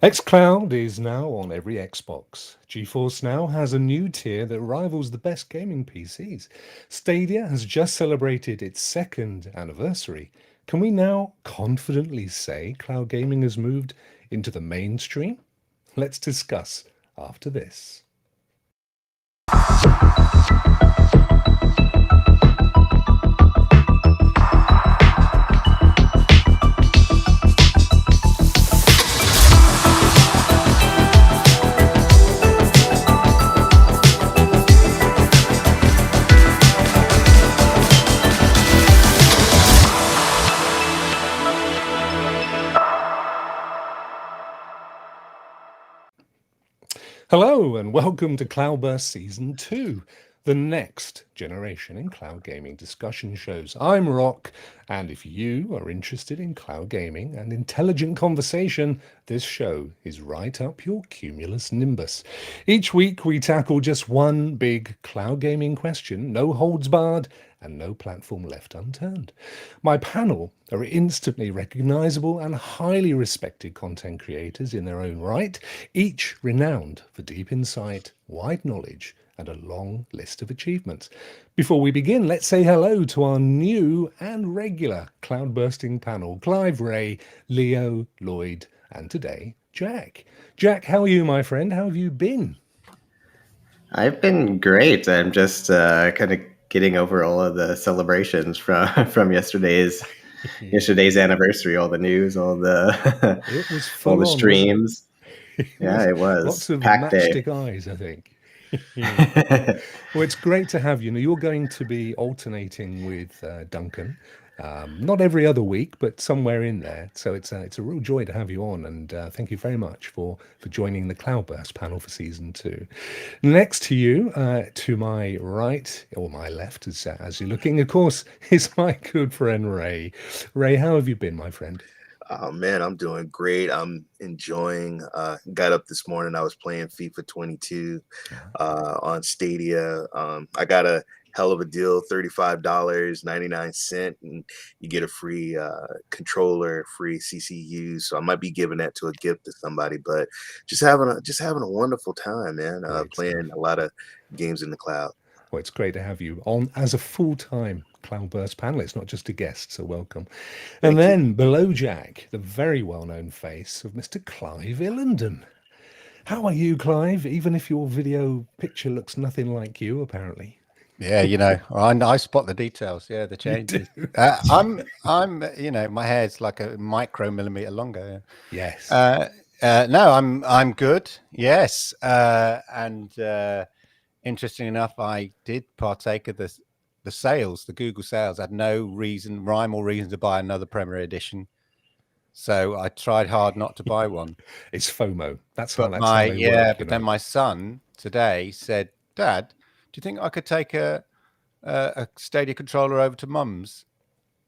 xCloud is now on every Xbox. GeForce Now has a new tier that rivals the best gaming PCs. Stadia has just celebrated its second anniversary. Can we now confidently say cloud gaming has moved into the mainstream? Let's discuss after this. Hello and welcome to Cloudburst Season 2, the next generation in cloud gaming discussion shows. I'm Rokk, and if you are interested in cloud gaming and intelligent conversation, this show is right up your cumulus nimbus. Each week we tackle just one big cloud gaming question, no holds barred, and no platform left unturned. My panel are instantly recognizable and highly respected content creators in their own right, each renowned for deep insight, wide knowledge, and a long list of achievements. Before we begin, let's say hello to our new and regular cloud bursting panel, Clive, Ray, Leo, Lloyd, and today, Jack. Jack, how are you, my friend? How have you been? I've been great. I'm just kind of getting over all of the celebrations from yesterday's anniversary, all the news, all the It was all full the on, wasn't it? streams. Yeah, it Lots was of packed day. matchstick eyes, I think. Well, it's great to have you. Now, you're going to be alternating with Duncan, not every other week, but somewhere in there. So it's a real joy to have you on, and thank you very much for joining the Cloudburst panel for season 2. Next to you, to my right or my left, as you're looking, of course, is my good friend Ray. Ray, how have you been, my friend? Oh man, I'm doing great. I'm enjoying. Got up this morning. I was playing FIFA 22 on Stadia. I got a hell of a deal, $35.99, and you get a free controller, free CCU. So I might be giving that to a gift to somebody. But just having a wonderful time, man. Great Playing stuff. a lot of games in the cloud. Well, it's great to have you on as a full-time Cloudburst panelist, not just a guest, so welcome. And Thank you. then below Jack, the very well-known face of Mr. Clive Illenden. How are you, Clive? Even if your video picture looks nothing like you, apparently. Yeah, I spot the details. Yeah, the changes. I'm, my hair's like a micromillimeter longer. Yes. No, I'm good. Yes, and interesting enough, I did partake of the sales, the Google sales. I had no rhyme or reason to buy another Premier Edition, so I tried hard not to buy one. It's FOMO. That's But how they work. But then my son today said, "Dad, do you think I could take a Stadia controller over to Mum's?"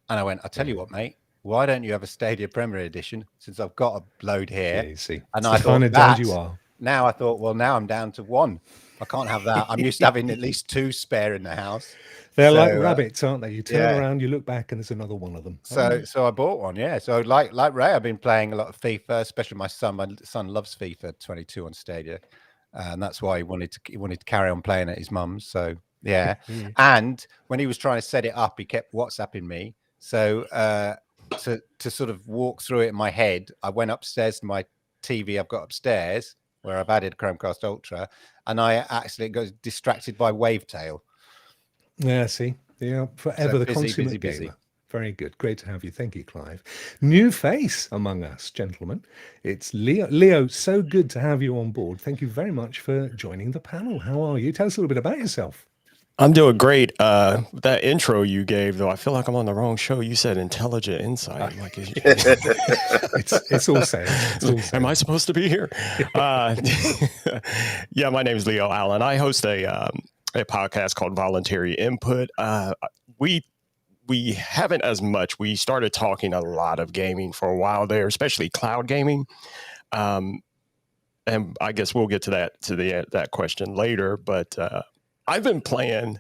And I went, "I'll tell you what, mate. Why don't you have a Stadia Premier Edition? Since I've got a load here." Yeah, you see. And It's I the thought kind of dad you are. Now I thought, well, now I'm down to one. I can't have that. I'm used to having at least two spare in the house. They're like rabbits, aren't they? You turn yeah. around, you look back, and there's another one of them. So I bought one, yeah. So like Ray, I've been playing a lot of FIFA, especially my son. My son loves FIFA 22 on Stadia, and that's why he wanted to carry on playing at his mum's. So yeah. And when he was trying to set it up, he kept WhatsApping me. So to sort of walk through it in my head, I went upstairs to my TV I've got upstairs where I've added Chromecast Ultra, and I actually got distracted by Wavetail. Yeah, see, yeah, forever So the busy. consummate gamer. Very good. Great to have you. Thank you, Clive. New face among us, gentlemen. It's Leo. Leo, so good to have you on board. Thank you very much for joining the panel. How are you? Tell us a little bit about yourself. I'm doing great. That intro you gave, though, I feel like I'm on the wrong show. You said intelligent insight. Like, it's all sales. Am I supposed to be here? Yeah, my name is Leo Allen. I host a podcast called Voluntary Input. We haven't as much. We started talking a lot of gaming for a while there, especially cloud gaming. And I guess we'll get to that question later. But I've been playing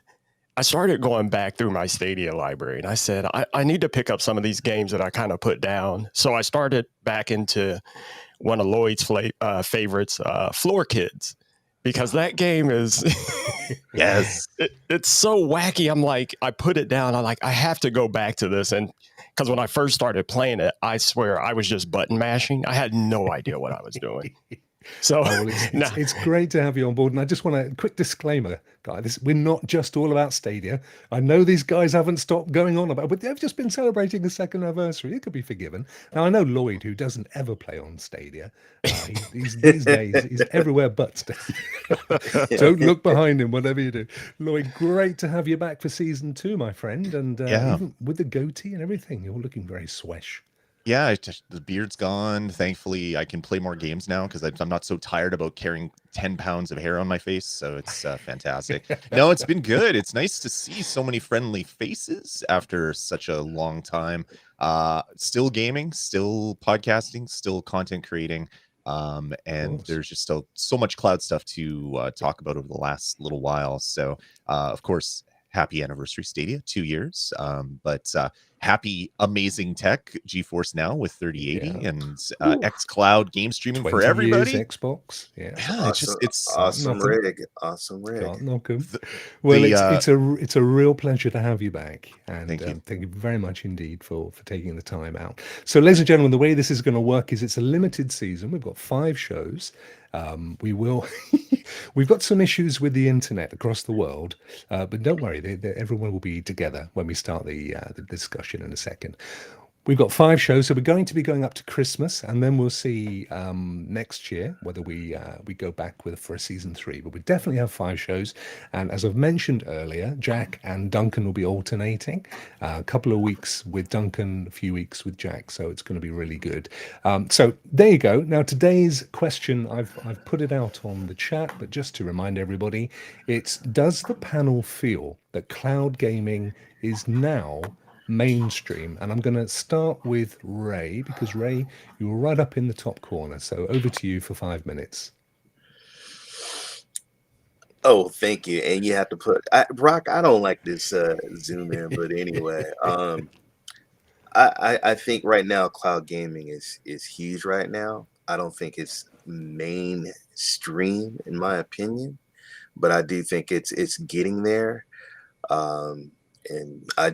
I started going back through my Stadia library, and I said, I need to pick up some of these games that I kind of put down. So I started back into one of Lloyd's favorites, Floor Kids, because that game is Yes. it's so wacky. I'm like, I put it down. I'm like, I have to go back to this. And because when I first started playing it, I swear I was just button mashing. I had no idea what I was doing. So it's great to have you on board. And I just want a quick disclaimer, guys. We're not just all about Stadia. I know these guys haven't stopped going on about, but they've just been celebrating the second anniversary. It could be forgiven. Now, I know Lloyd, who doesn't ever play on Stadia, these days he's everywhere but Stadia. Don't look behind him, whatever you do. Lloyd, great to have you back for season 2, my friend. And even with the goatee and everything, you're looking very swesh. Yeah, the beard's gone. Thankfully, I can play more games now because I'm not so tired about carrying 10 pounds of hair on my face. So it's fantastic. No, it's been good. It's nice to see so many friendly faces after such a long time. Still gaming, still podcasting, still content creating. And there's just still so much cloud stuff to talk about over the last little while. So, of course, happy anniversary Stadia, 2 years. But happy amazing tech GeForce Now with 3080 and xCloud game streaming for everybody. Xbox, it's awesome rig. Can't knock 'em. Well, it's a real pleasure to have you back, and thank you very much indeed for taking the time out. So, ladies and gentlemen, the way this is going to work is it's a limited season. We've got 5 shows. We've got some issues with the internet across the world, but don't worry, everyone will be together when we start the discussion in a second. We've got 5 shows, so we're going to be going up to Christmas, and then we'll see next year whether we go back for a season 3. But we definitely have 5 shows, and as I've mentioned earlier, Jack and Duncan will be alternating. A couple of weeks with Duncan, a few weeks with Jack, so it's going to be really good. So there you go. Now today's question, I've put it out on the chat, but just to remind everybody, it's: does the panel feel that cloud gaming is now mainstream? And I'm going to start with Ray, because Ray, you were right up in the top corner. So over to you for 5 minutes. Oh, thank you. And you have to put Rokk. I don't like this zoom in, but anyway, I think right now cloud gaming is huge right now. I don't think it's mainstream in my opinion, but I do think it's getting there. And I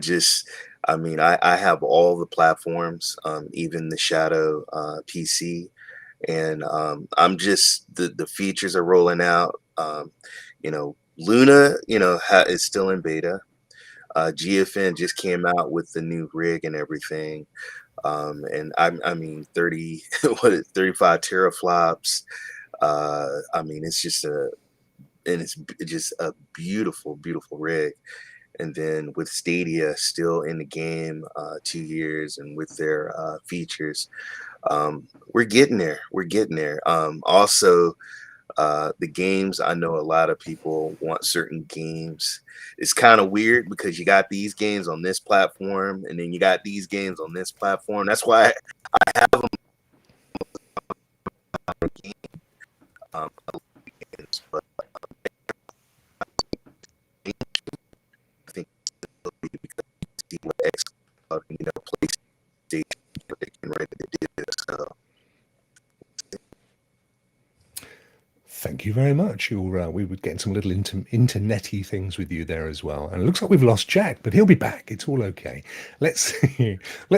have all the platforms, even the Shadow PC, and I'm just the features are rolling out. Luna, is still in beta. GFN just came out with the new rig and everything, and 35 teraflops. It's just a beautiful, beautiful rig. And then with Stadia still in the game, 2 years, and with their features, we're getting there. Also, the games, I know a lot of people want certain games. It's kind of weird because you got these games on this platform, and then you got these games on this platform. That's why I have them. But PlayStation ready to do this. So. Thank you very much. We were getting some little internety things with you there as well. And it looks like we've lost Jack, but he'll be back. It's all okay. Let's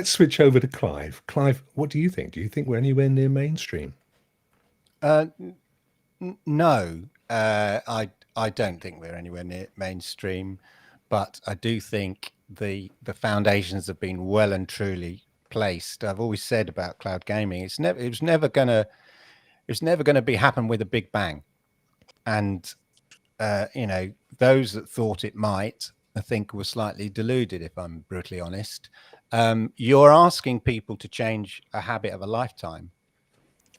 switch over to Clive. Clive, what do you think? Do you think we're anywhere near mainstream? No, I don't think we're anywhere near mainstream, but I do think the foundations have been well and truly placed. I've always said about cloud gaming, it was never gonna happen with a big bang, and those that thought it might, I think, were slightly deluded, if I'm brutally honest. You're asking people to change a habit of a lifetime,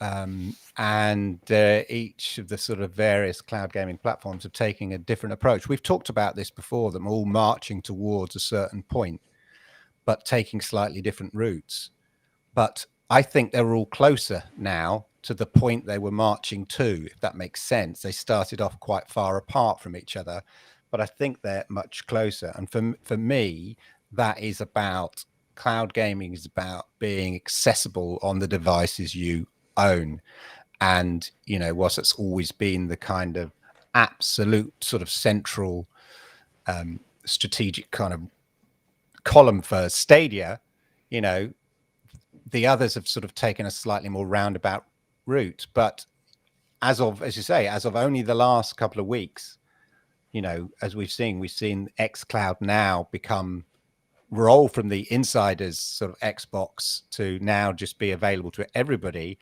and each of the sort of various cloud gaming platforms are taking a different approach. We've talked about this before, them all marching towards a certain point, but taking slightly different routes. But I think they're all closer now to the point they were marching to, if that makes sense. They started off quite far apart from each other, but I think they're much closer. And for me, that is about cloud gaming is about being accessible on the devices you own. And, whilst it's always been the kind of absolute sort of central strategic kind of column for Stadia, the others have sort of taken a slightly more roundabout route. But as of only the last couple of weeks, as we've seen xCloud now roll from the insiders sort of Xbox to now just be available to everybody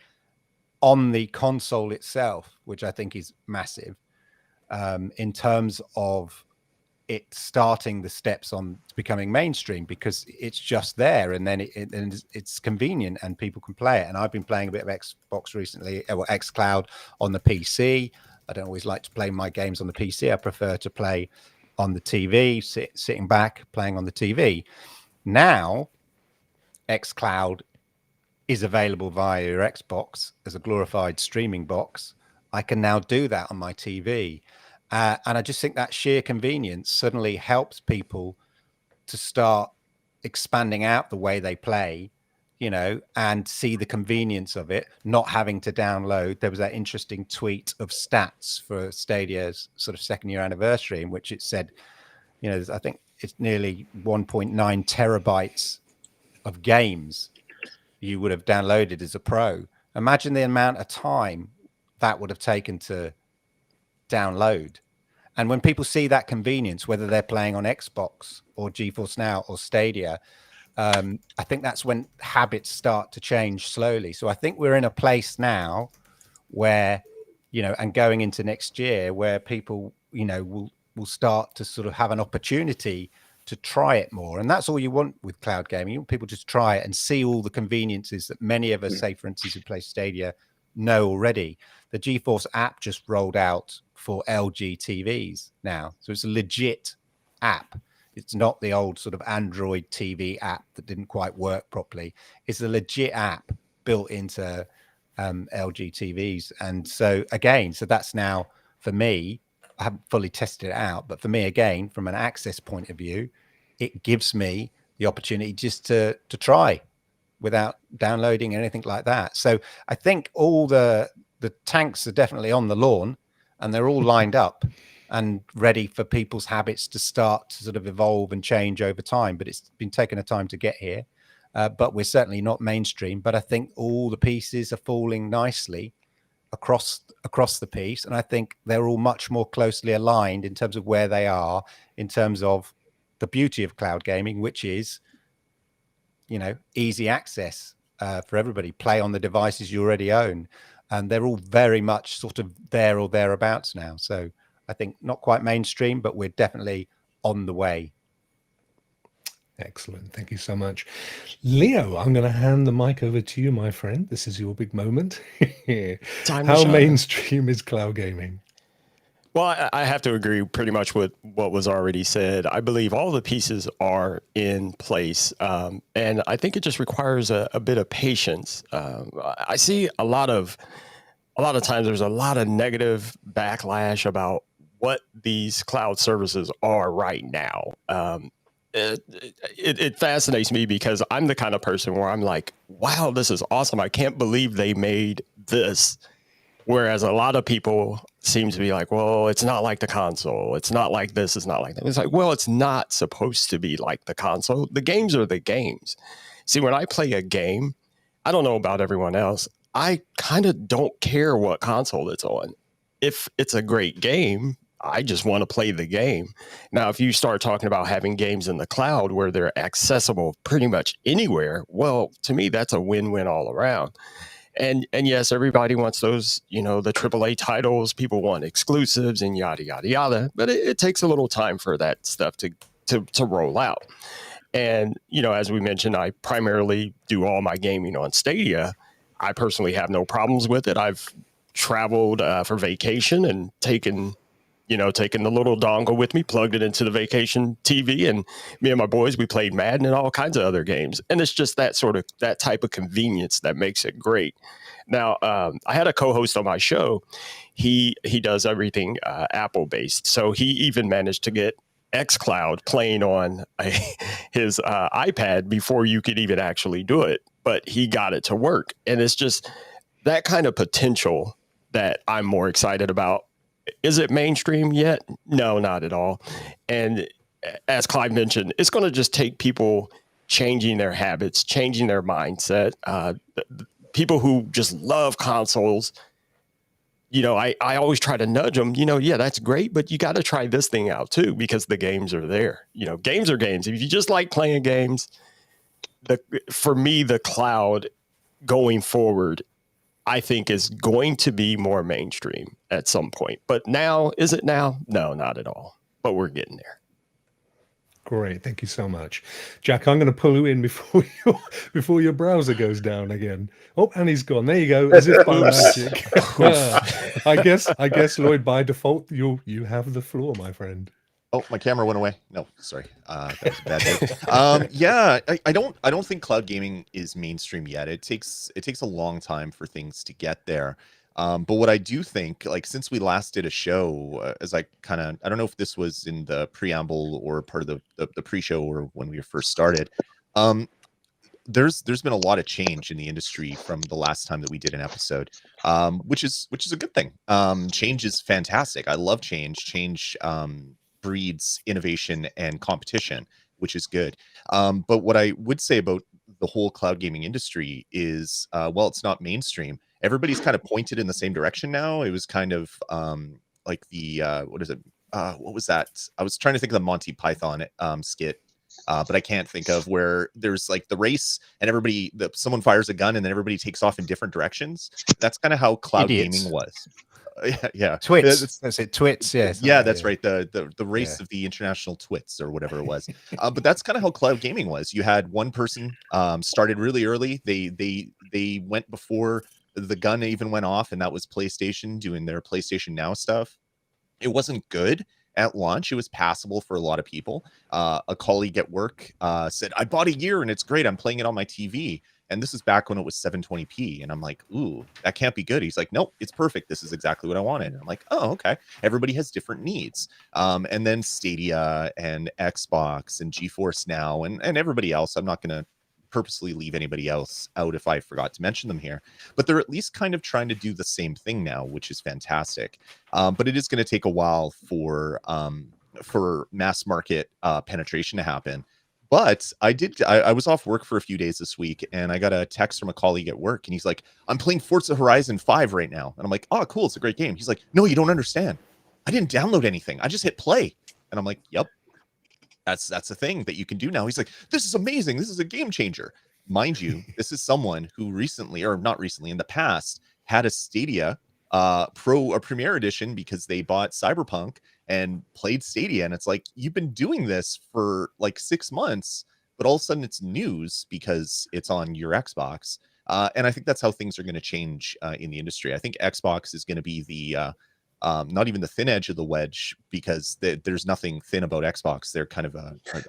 on the console itself, which I think is massive in terms of it starting the steps on becoming mainstream, because it's just there, and then it's convenient and people can play it. And I've been playing a bit of Xbox recently, or xCloud on the PC. I don't always like to play my games on the PC. I prefer to play on the TV, sitting back, playing on the TV. Now, xCloud is available via your Xbox as a glorified streaming box. I can now do that on my TV. And I just think that sheer convenience suddenly helps people to start expanding out the way they play, and see the convenience of it, not having to download. There was that interesting tweet of stats for Stadia's sort of second year anniversary, in which it said, I think it's nearly 1.9 terabytes of games you would have downloaded as a pro. Imagine the amount of time that would have taken to download. And when people see that convenience, whether they're playing on Xbox or GeForce Now or Stadia, I think that's when habits start to change slowly. So I think we're in a place now where, and going into next year, where people, will start to sort of have an opportunity to try it more. And that's all you want with cloud gaming. You want people just try it and see all the conveniences that many of us, say, for instance, who play Stadia, know already. The GeForce app just rolled out for LG TVs now. So it's a legit app. It's not the old sort of Android TV app that didn't quite work properly. It's a legit app built into LG TVs. And so again, that's now, for me, I haven't fully tested it out, but for me, again, from an access point of view, it gives me the opportunity just to try without downloading anything like that. So I think all the tanks are definitely on the lawn, and they're all lined up and ready for people's habits to start to sort of evolve and change over time. But it's been taking a time to get here. But we're certainly not mainstream. But I think all the pieces are falling nicely across the piece, and I think they're all much more closely aligned in terms of where they are, in terms of the beauty of cloud gaming, which is, easy access for everybody. Play on the devices you already own, and they're all very much sort of there or thereabouts now. So I think not quite mainstream, but we're definitely on the way. Excellent. Thank you so much. Leo, I'm going to hand the mic over to you, my friend. This is your big moment. How mainstream is cloud gaming? Well, I have to agree pretty much with what was already said. I believe all the pieces are in place, and I think it just requires a bit of patience. I see a lot of times there's a lot of negative backlash about what these cloud services are right now. It fascinates me because I'm the kind of person where I'm like, wow, this is awesome. I can't believe they made this. Whereas a lot of people seem to be like, well, it's not like the console. It's not like this. It's not like that. It's like, well, it's not supposed to be like the console. The games are the games. See, when I play a game, I don't know about everyone else. I kind of don't care what console it's on. If it's a great game, I just want to play the game. Now, if you start talking about having games in the cloud where they're accessible pretty much anywhere, well, to me, that's a win-win all around. And yes, everybody wants those, the AAA titles. People want exclusives and yada, yada, yada. But it takes a little time for that stuff to roll out. And, as we mentioned, I primarily do all my gaming on Stadia. I personally have no problems with it. I've traveled for vacation and taken taking the little dongle with me, plugged it into the vacation TV, and me and my boys, we played Madden and all kinds of other games. And it's just that type of convenience that makes it great. Now, I had a co-host on my show. He does everything Apple based. So he even managed to get xCloud playing on his iPad before you could even actually do it. But he got it to work. And it's just that kind of potential that I'm more excited about. Is it mainstream yet? No, not at all. And as Clive mentioned, it's going to just take people changing their habits, changing their mindset. People who just love consoles, I always try to nudge them, yeah, that's great, but you got to try this thing out too, because the games are there. Games are games. If you just like playing games, for me, the cloud going forward, I think is going to be more mainstream at some point. But now, is it now? No, not at all. But we're getting there. Great, thank you so much, Jack. I'm going to pull you in before your browser goes down again. Oh, and he's gone. There you go. As if by magic. I guess Lloyd, by default, you have the floor, my friend. Oh, my camera went away. No, sorry. That was a bad day. Yeah, I don't think cloud gaming is mainstream yet. It takes a long time for things to get there. But what I do think, like, since we last did a show, as I don't know if this was in the preamble or part of the pre-show or when we first started, there's been a lot of change in the industry from the last time that we did an episode, which is a good thing. Change is fantastic. I love change. Change breeds innovation and competition, which is good. But what I would say about the whole cloud gaming industry is, it's not mainstream. Everybody's kind of pointed in the same direction now. It was kind of like the what is it? What was that? I was trying to think of the Monty Python skit, but I can't think of, where there's like the race and someone fires a gun and then everybody takes off in different directions. That's kind of how cloud gaming was. Yeah. Twits. That's it. Twits. Yes. Yeah, that's right. The race of the international twits or whatever it was. But that's kind of how cloud gaming was. You had one person started really early. They went before the gun even went off, and that was PlayStation doing their PlayStation Now stuff. It wasn't good at launch. It was passable for a lot of people. A colleague at work said, I bought a year and it's great. I'm playing it on my TV. And this is back when it was 720p. And I'm like, ooh, that can't be good. He's like, nope, it's perfect. This is exactly what I wanted. And I'm like, oh, okay. Everybody has different needs. And then Stadia and Xbox and GeForce Now and everybody else. I'm not going to purposely leave anybody else out if I forgot to mention them here. But they're at least kind of trying to do the same thing now, which is fantastic. But it is going to take a while for mass market penetration to happen. But I was off work for a few days this week, and I got a text from a colleague at work, and he's like, I'm playing Forza Horizon 5 right now. And I'm like, oh, cool. It's a great game. He's like, no, you don't understand. I didn't download anything. I just hit play. And I'm like, yep, that's a thing that you can do now. He's like, this is amazing. This is a game changer. Mind you, this is someone who recently, or not recently, in the past, had a Stadia Premier Edition because they bought Cyberpunk and played Stadia. And it's like, you've been doing this for like 6 months, but all of a sudden it's news because it's on your Xbox. And I think that's how things are going to change in the industry. I think Xbox is going to be the not even the thin edge of the wedge, because there's nothing thin about Xbox. They're kind of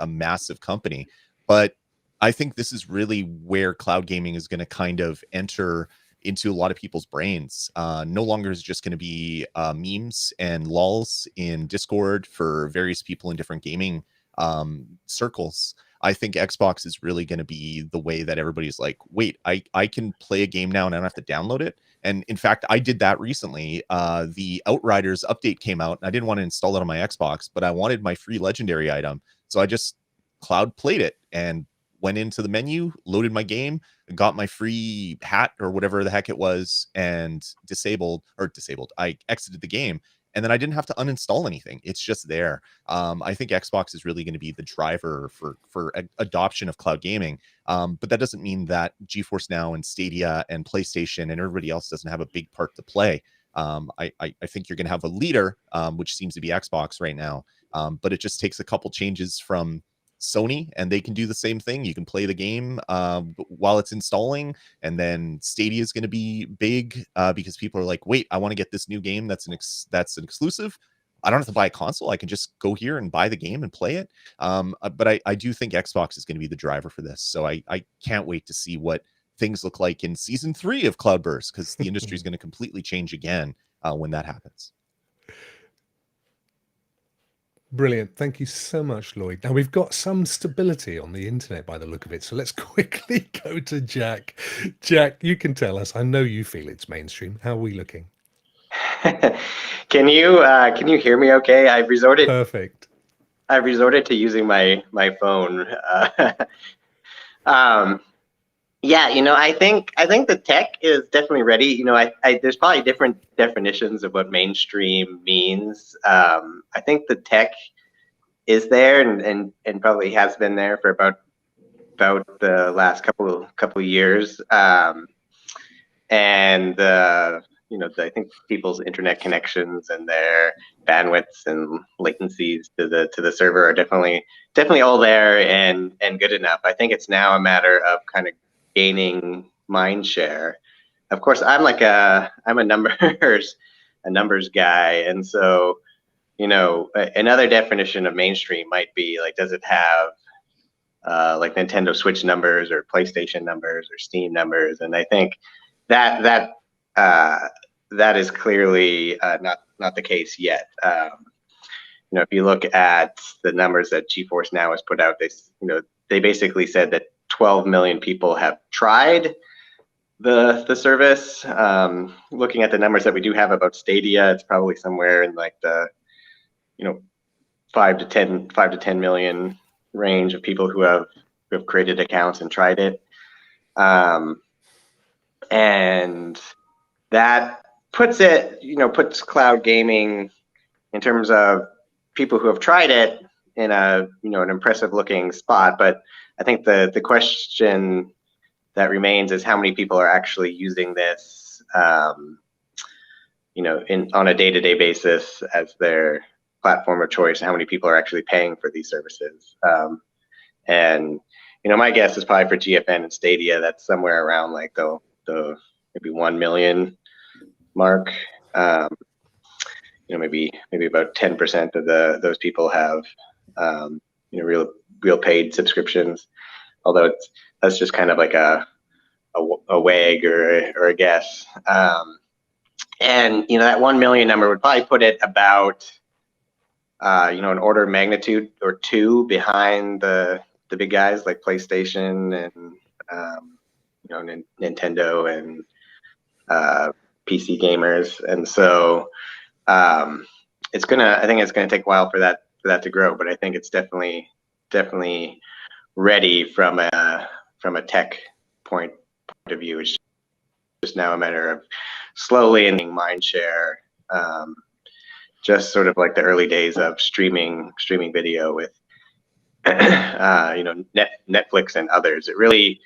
a massive company. But I think this is really where cloud gaming is going to kind of enter into a lot of people's brains. No longer is it just going to be memes and lulz in Discord for various people in different gaming circles. I think Xbox is really going to be the way that everybody's like, wait, I can play a game now and I don't have to download it. And in fact, I did that recently. The Outriders update came out, and I didn't want to install it on my Xbox, but I wanted my free legendary item. So I just cloud played it and went into the menu, loaded my game, got my free hat or whatever the heck it was, and I exited the game. And then I didn't have to uninstall anything. It's just there. I think Xbox is really going to be the driver for adoption of cloud gaming. But that doesn't mean that GeForce Now and Stadia and PlayStation and everybody else doesn't have a big part to play. I think you're going to have a leader, which seems to be Xbox right now. But it just takes a couple changes from Sony, and they can do the same thing. You can play the game while it's installing, and then Stadia is going to be big because people are like, wait, I want to get this new game that's an exclusive. I don't have to buy a console. I can just go here and buy the game and play it. But I do think Xbox is going to be the driver for this. So I can't wait to see what things look like in season 3 of Cloudburst, because the industry is going to completely change again when that happens. Brilliant. Thank you so much, Lloyd. Now, we've got some stability on the internet by the look of it. So let's quickly go to Jack. Jack, you can tell us. I know you feel it's mainstream. How are we looking? Can you hear me okay? Perfect. I've resorted to using my phone. Yeah, I think the tech is definitely ready. There's probably different definitions of what mainstream means. I think the tech is there and probably has been there for about the last couple of years. I think people's internet connections and their bandwidths and latencies to the server are definitely all there and good enough. I think it's now a matter of kind of gaining mind share. Of course, I'm a numbers guy, and so another definition of mainstream might be like, does it have like Nintendo Switch numbers or PlayStation numbers or Steam numbers? And I think that is clearly not the case yet. If you look at the numbers that GeForce Now has put out, they basically said that 12 million people have tried the service. Looking at the numbers that we do have about Stadia, it's probably somewhere in like the 5 to 10 million range of people who have created accounts and tried it. And that puts cloud gaming, in terms of people who have tried it, in an impressive looking spot. But I think the question that remains is how many people are actually using this, on a day-to-day basis as their platform of choice. How many people are actually paying for these services? And my guess is probably for GFN and Stadia, that's somewhere around like the maybe 1 million mark. Maybe about 10% of those people have real paid subscriptions. Although that's just kind of like a wag or a guess. And that 1 million number would probably put it about an order of magnitude or two behind the big guys like PlayStation and Nintendo and PC gamers. And so I think it's gonna take a while for that to grow, but I think it's definitely ready from a tech point of view. It's just now a matter of slowly ending mind share, just sort of like the early days of streaming video with Netflix and others. It really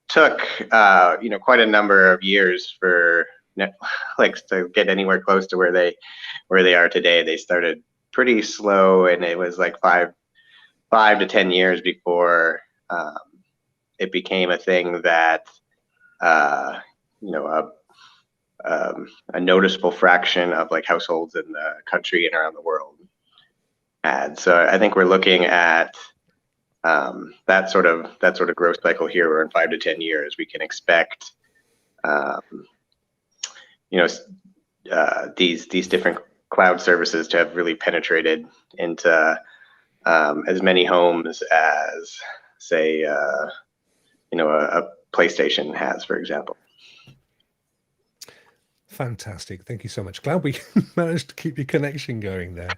took quite a number of years for Netflix to get anywhere close to where they are today. They started pretty slow, and it was like five to 10 years before it became a thing that a noticeable fraction of like households in the country and around the world had. So I think we're looking at that sort of growth cycle here, where in 5 to 10 years we can expect these different cloud services to have really penetrated into as many homes as, say, a PlayStation has, for example. Fantastic. Thank you so much. Glad we managed to keep your connection going there.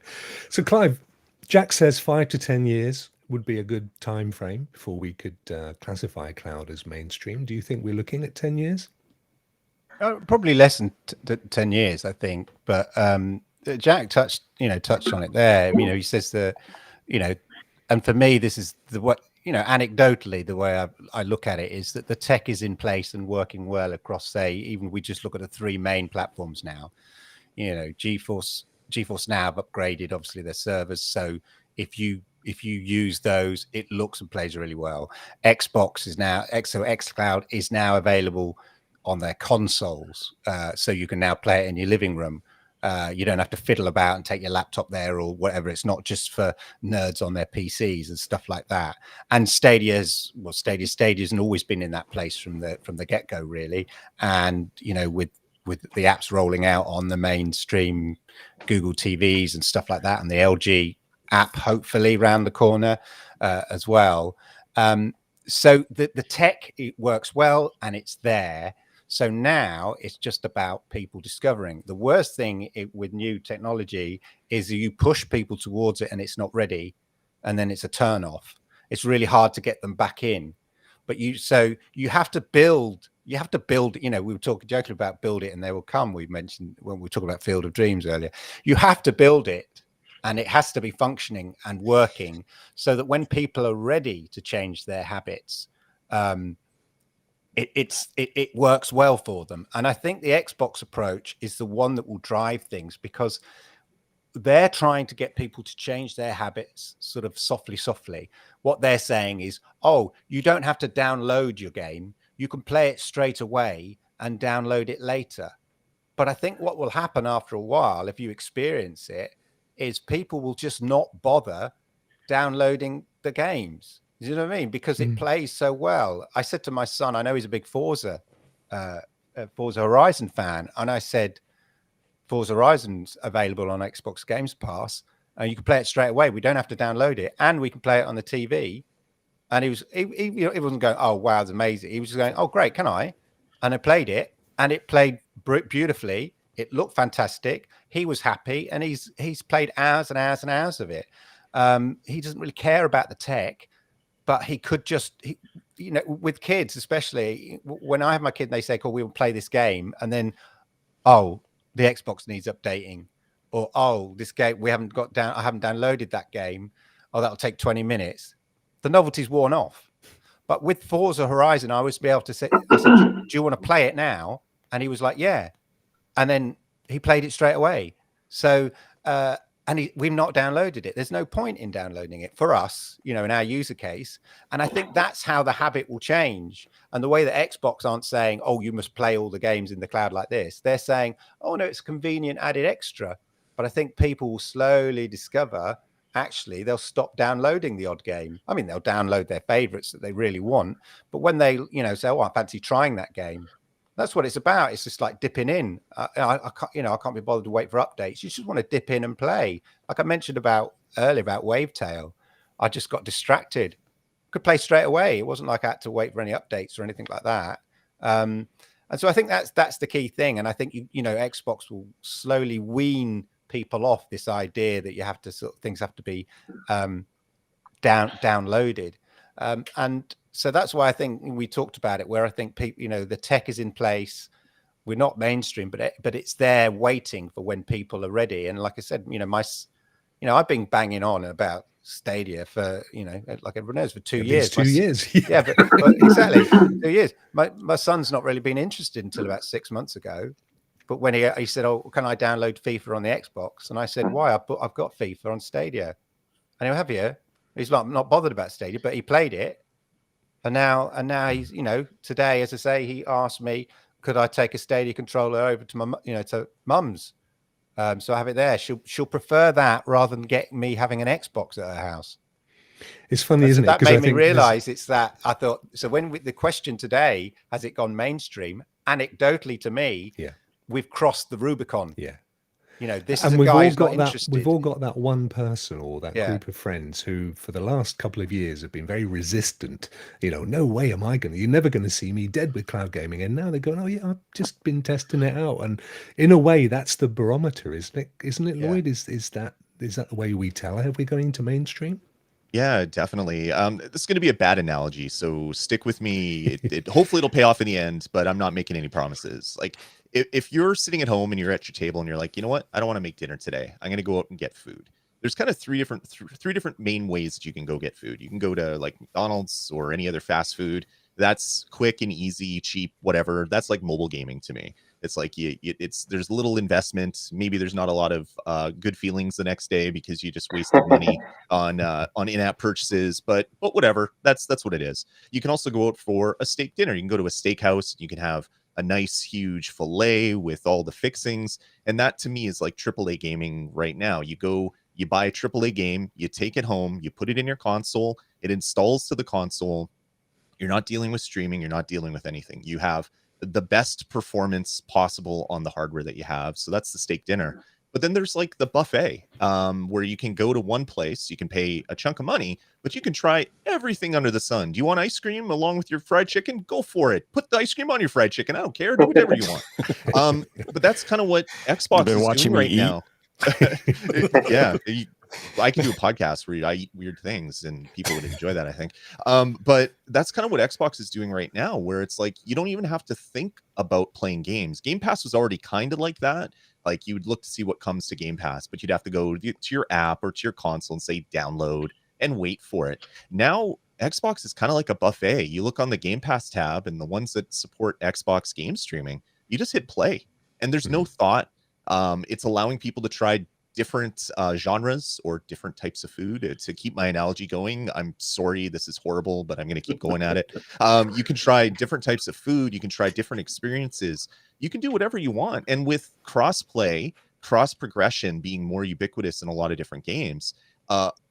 So, Clive, Jack says 5 to 10 years would be a good time frame before we could classify cloud as mainstream. Do you think we're looking at 10 years? Probably less than 10 years, I think. But Jack touched on it there. He says that, and for me, this is anecdotally, the way I look at it is that the tech is in place and working well across, say, even we just look at the 3 main platforms now. GeForce Now have upgraded, obviously, their servers. So if you use those, it looks and plays really well. Xbox is now, xCloud is now available on their consoles. So you can now play it in your living room. You don't have to fiddle about and take your laptop there or whatever. It's not just for nerds on their PCs and stuff like that. And Stadia's always been in that place from the get-go, really. And with the apps rolling out on the mainstream Google TVs and stuff like that, and the LG app hopefully round the corner as well. So the tech, it works well and it's there. So now it's just about people discovering. The worst thing with new technology is you push people towards it and it's not ready, and then it's a turn off. It's really hard to get them back in. But you have to build. We were joking about build it and they will come. We mentioned when we were talking about Field of Dreams earlier. You have to build it, and it has to be functioning and working so that when people are ready to change their habits, it works well for them. And I think the Xbox approach is the one that will drive things, because they're trying to get people to change their habits sort of softly. What they're saying is, oh, you don't have to download your game. You can play it straight away and download it later. But I think what will happen after a while, if you experience it, is people will just not bother downloading the games. You know what I mean? Because it plays so well. I said to my son, I know he's a big Forza Horizon fan, and I said, Forza Horizon's available on Xbox Games Pass, and you can play it straight away. We don't have to download it, and we can play it on the TV. And he wasn't going, oh wow, it's amazing. He was just going, oh great, can I? And I played it, and it played beautifully. It looked fantastic. He was happy, and he's played hours and hours and hours of it. He doesn't really care about the tech, but he could just, with kids especially, when I have my kid, and they say, "Oh, we'll play this game," and then, oh, the Xbox needs updating, or oh, this game I haven't downloaded that game. Oh, that'll take 20 minutes. The novelty's worn off. But with Forza Horizon, I was be able to say, I said, do you want to play it now? And he was like, yeah. And then he played it straight away. So, we've not downloaded it. There's no point in downloading it for us, in our user case. And I think that's how the habit will change. And the way that Xbox aren't saying, oh, you must play all the games in the cloud like this. They're saying, oh, no, it's convenient added extra. But I think people will slowly discover, actually, they'll stop downloading the odd game. I mean, they'll download their favorites that they really want. But when they, say, oh, I fancy trying that game. That's what it's about. It's just like dipping in. I can't be bothered to wait for updates. You just want to dip in and play. Like I mentioned earlier about Wavetail, I just got distracted. Could play straight away. It wasn't like I had to wait for any updates or anything like that. And so I think that's the key thing. And I think Xbox will slowly wean people off this idea that you have to things have to be downloaded. And so that's why I think we talked about it, where I think people, the tech is in place. We're not mainstream, but it's there waiting for when people are ready. And like I said, I've been banging on about Stadia for, like everyone knows, for 2 years. 2 years. Yeah, but exactly 2 years. My son's not really been interested until about 6 months ago. But when he said, oh, can I download FIFA on the Xbox? And I said, why? I've got FIFA on Stadia. And he'll have you. He's not bothered about Stadia, but he played it. And now he's, today, as I say, he asked me, could I take a Stadia controller over to to Mum's? So I have it there. She'll prefer that rather than get me having an Xbox at her house. It's funny, isn't it? That made me realize it's that. I thought, so when the question today, has it gone mainstream? Anecdotally to me, we've crossed the Rubicon. Yeah. This is a guy who's not interested. We've all got that one person or that group of friends who, for the last couple of years, have been very resistant. No way am I you're never going to see me dead with cloud gaming. And now they're going, oh yeah, I've just been testing it out. And in a way, that's the barometer, isn't it? Isn't it, Lloyd? Is that the way we tell? Have we gone into mainstream? Yeah, definitely. This is going to be a bad analogy, so stick with me. Hopefully it'll pay off in the end, but I'm not making any promises. Like, if you're sitting at home and you're at your table and you're like, you know what, I don't want to make dinner today. I'm going to go out and get food. There's kind of three different main ways that you can go get food. You can go to like McDonald's or any other fast food. That's quick and easy, cheap, whatever. That's like mobile gaming to me. It's like there's little investment. Maybe there's not a lot of good feelings the next day because you just wasted money on in-app purchases. But whatever. That's what it is. You can also go out for a steak dinner. You can go to a steakhouse. You can have a nice huge fillet with all the fixings. And that to me is like AAA gaming right now. You go, you buy a AAA game, you take it home, you put it in your console, it installs to the console. You're not dealing with streaming, you're not dealing with anything. You have the best performance possible on the hardware that you have. So that's the steak dinner. But then there's like the buffet, where you can go to one place, you can pay a chunk of money, but you can try everything under the sun. Do you want ice cream along with your fried chicken? Go for it. Put the ice cream on your fried chicken. I don't care. Do whatever you want. But that's kind of what Xbox is doing right now. Yeah. I can do a podcast where I eat weird things and people would enjoy that, I think. But that's kind of what Xbox is doing right now, where it's like you don't even have to think about playing games. Game Pass was already kind of like that. Like you would look to see what comes to Game Pass, but you'd have to go to your app or to your console and say download and wait for it. Now Xbox is kind of like a buffet. You look on the Game Pass tab and the ones that support Xbox game streaming, you just hit play and there's no thought. It's allowing people to try different genres or different types of food. To keep my analogy going, I'm sorry, this is horrible, but I'm going to keep going at it. You can try different types of food. You can try different experiences. You can do whatever you want. And with cross-play, cross-progression being more ubiquitous in a lot of different games,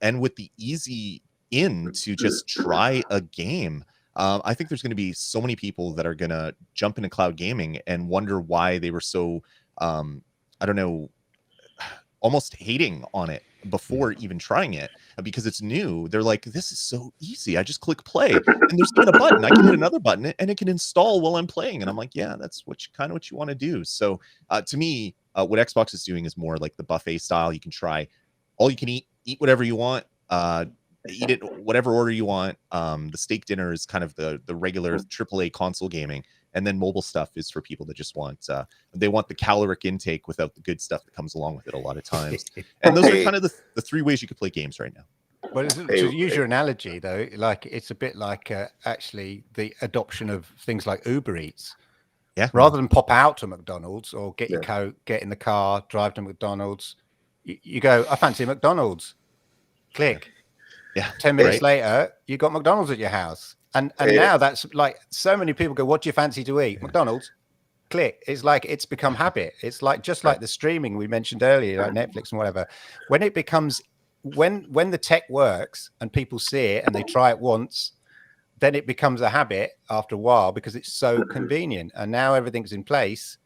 and with the easy in to just try a game, I think there's going to be so many people that are going to jump into cloud gaming and wonder why they were so, I don't know, almost hating on it before even trying it, because it's new. They're like, this is so easy. I just click play and there's even a button. I can hit another button and it can install while I'm playing. And I'm like, yeah, that's kind of what you want to do. So to me, what Xbox is doing is more like the buffet style. You can try all you can eat whatever you want, eat it whatever order you want. The steak dinner is kind of the regular AAA console gaming. And then mobile stuff is for people that just want, they want the caloric intake without the good stuff that comes along with it a lot of times. And those are kind of the three ways you could play games right now. Well, to use your analogy, though, like it's a bit like actually the adoption of things like Uber Eats. Yeah. Rather than pop out to McDonald's or get your coat, get in the car, drive to McDonald's, you go, I fancy McDonald's. Click. Yeah. 10 minutes later, you got McDonald's at your house. And now that's like so many people go, what do you fancy to eat? McDonald's. Click. It's like it's become habit. It's like just like the streaming we mentioned earlier, like Netflix and whatever. When it becomes when the tech works and people see it and they try it once, then it becomes a habit after a while because it's so convenient. And now everything's in place.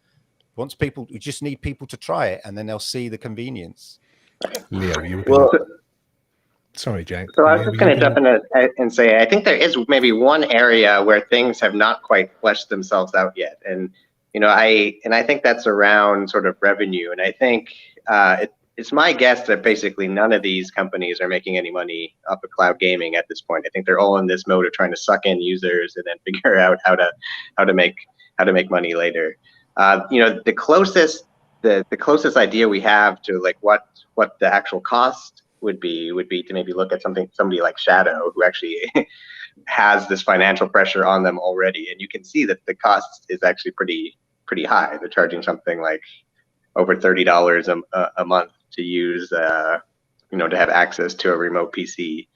Once people, you just need people to try it and then they'll see the convenience. Leo, you were Sorry, Jack. So I was just going to jump in and say, I think there is maybe one area where things have not quite fleshed themselves out yet. And, I think that's around sort of revenue. And I think it's my guess that basically none of these companies are making any money off of cloud gaming at this point. I think they're all in this mode of trying to suck in users and then figure out how to make money later. The closest idea we have to like what the actual cost would be to maybe look at somebody like Shadow, who actually has this financial pressure on them already, and you can see that the cost is actually pretty high. They're charging something like over $30 a month to use, to have access to a remote PC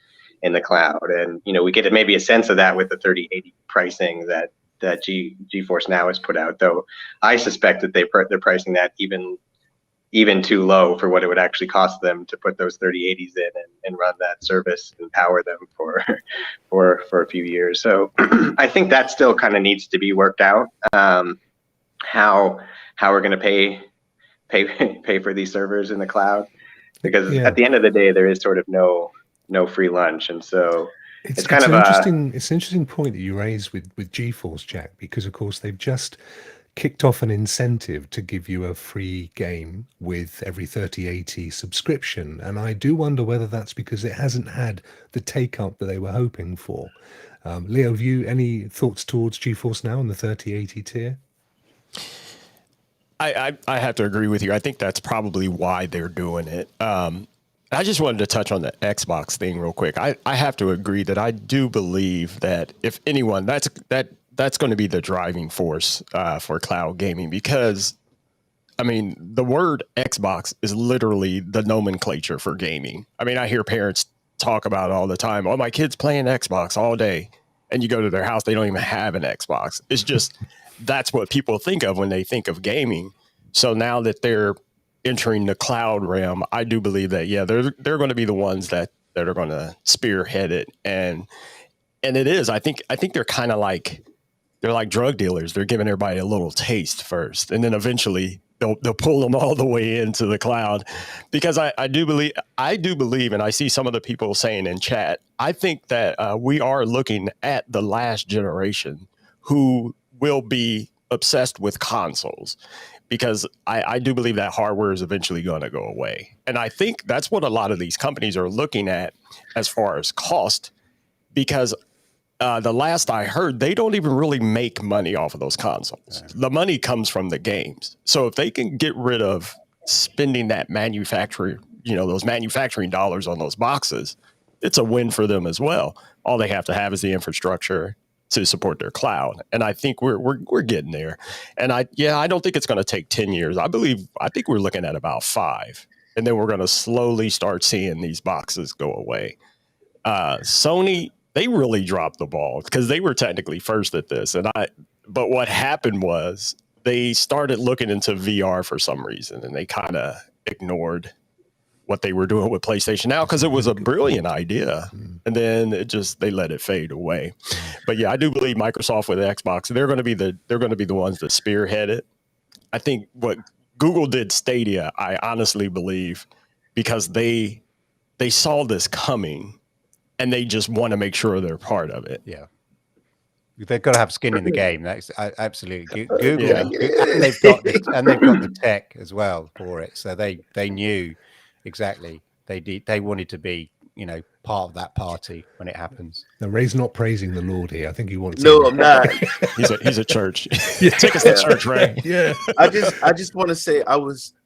in the cloud, and we get maybe a sense of that with the 3080 pricing that GeForce Now has put out. Though I suspect that they're pricing that even too low for what it would actually cost them to put those 3080s in and run that service and power them for a few years. So I think that still kind of needs to be worked out. How we're going to pay for these servers in the cloud, because at the end of the day, there is sort of no free lunch, and so it's kind of an interesting point that you raise with GeForce, Jack, because of course they've just kicked off an incentive to give you a free game with every 3080 subscription, and I do wonder whether that's because it hasn't had the take up that they were hoping for. Leo, have you any thoughts towards GeForce Now and the 3080 tier? I have to agree with you. I think that's probably why they're doing it. I just wanted to touch on the Xbox thing real quick. I have to agree that I do believe that if anyone, that's going to be the driving force for cloud gaming, because, I mean, the word Xbox is literally the nomenclature for gaming. I mean, I hear parents talk about it all the time. Oh, my kid's playing Xbox all day. And you go to their house, they don't even have an Xbox. It's just that's what people think of when they think of gaming. So now that they're entering the cloud realm, I do believe that, yeah, they're going to be the ones that are going to spearhead it. And it is, I think they're kind of like, they're like drug dealers. They're giving everybody a little taste first, and then eventually they'll pull them all the way into the cloud. Because I do believe, and I see some of the people saying in chat, I think that we are looking at the last generation who will be obsessed with consoles, because I do believe that hardware is eventually going to go away. And I think that's what a lot of these companies are looking at as far as cost, because the last I heard, they don't even really make money off of those consoles. The money comes from the games. So if they can get rid of spending that those manufacturing dollars on those boxes, it's a win for them as well. All they have to have is the infrastructure to support their cloud. And I think we're getting there. And I don't think it's going to take 10 years. I think we're looking at about 5. And then we're going to slowly start seeing these boxes go away. Sony, they really dropped the ball because they were technically first at this. But what happened was they started looking into VR for some reason, and they kind of ignored what they were doing with PlayStation Now, because it was a brilliant idea. And then they let it fade away. But yeah, I do believe Microsoft with Xbox, they're going to be the ones that spearhead it. I think what Google did Stadia, I honestly believe, because they saw this coming, and they just want to make sure they're part of it. Yeah. They've got to have skin in the game. That's absolutely Google, Yeah. and they've got the tech as well for it. So they knew exactly. They wanted to be, part of that party when it happens. Now, Ray's not praising the Lord here. I think he wants. No, I'm not. He's a church. Take us to church, Ray. Yeah. I just want to say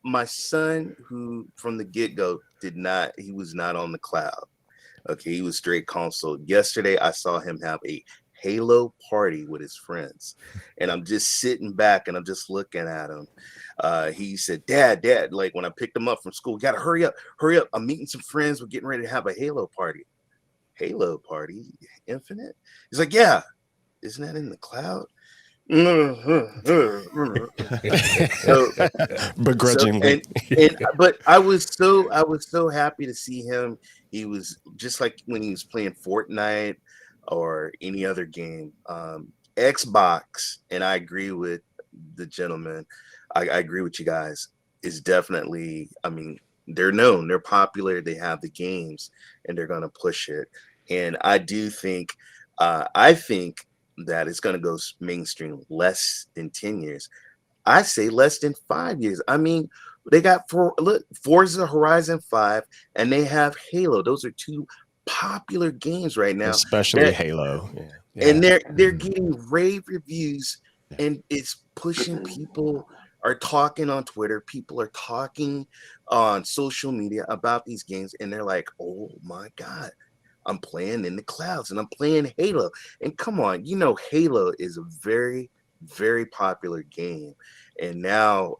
my son, who from the get-go he was not on the cloud. Okay, he was straight console. Yesterday, I saw him have a Halo party with his friends, and I'm just sitting back and I'm just looking at him. He said, Dad, like when I picked him up from school, gotta hurry up. I'm meeting some friends. We're getting ready to have a Halo party. Halo party? Infinite? He's like, yeah. Isn't that in the cloud? Begrudgingly. But I was so happy to see him. He was just like when he was playing Fortnite or any other game. Xbox, and I agree with the gentleman. I agree with you guys. Is definitely, they're known, they're popular, they have the games, and they're gonna push it. And I do think, I think that it's gonna go mainstream less than 10 years. I say less than 5 years. They got Forza Horizon 5, and they have Halo. Those are 2 popular games right now, especially Halo. Yeah. And they're getting rave reviews, and it's pushing. People are talking on Twitter. People are talking on social media about these games, and they're like, "Oh my God, I'm playing in the clouds, and I'm playing Halo." And come on, Halo is a very, very popular game, and now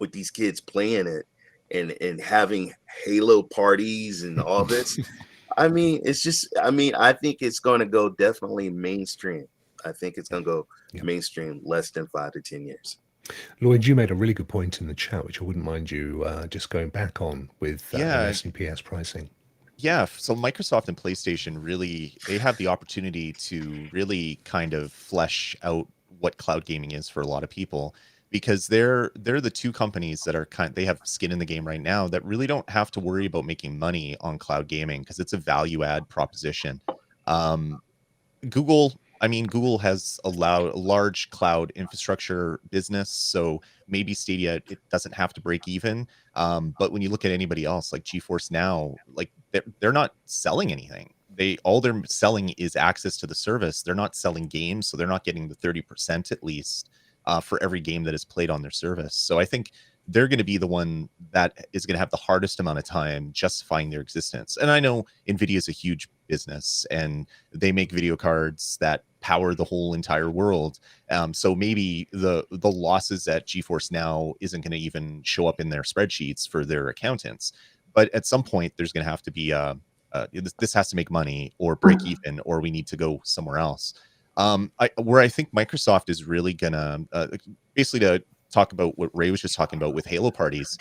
with these kids playing it and having Halo parties and all this. It's just, I think it's going to go definitely mainstream. I think it's going to go mainstream less than 5 to 10 years. Lloyd, you made a really good point in the chat, which I wouldn't mind you just going back on with NS and PS pricing. Yeah, so Microsoft and PlayStation they have the opportunity to really kind of flesh out what cloud gaming is for a lot of people, because they're the 2 companies that they have skin in the game right now that really don't have to worry about making money on cloud gaming, because it's a value add proposition. Google has allowed a large cloud infrastructure business, so maybe Stadia, it doesn't have to break even. But when you look at anybody else like GeForce Now, like they're not selling anything. All they're selling is access to the service. They're not selling games, so they're not getting the 30% at least for every game that is played on their service. So I think they're going to be the one that is going to have the hardest amount of time justifying their existence. And I know NVIDIA is a huge business, and they make video cards that power the whole entire world. So maybe the losses at GeForce Now isn't going to even show up in their spreadsheets for their accountants. But at some point, there's going to have to be this has to make money or break even, or we need to go somewhere else. Where I think Microsoft is really gonna basically to talk about what Ray was just talking about with Halo parties.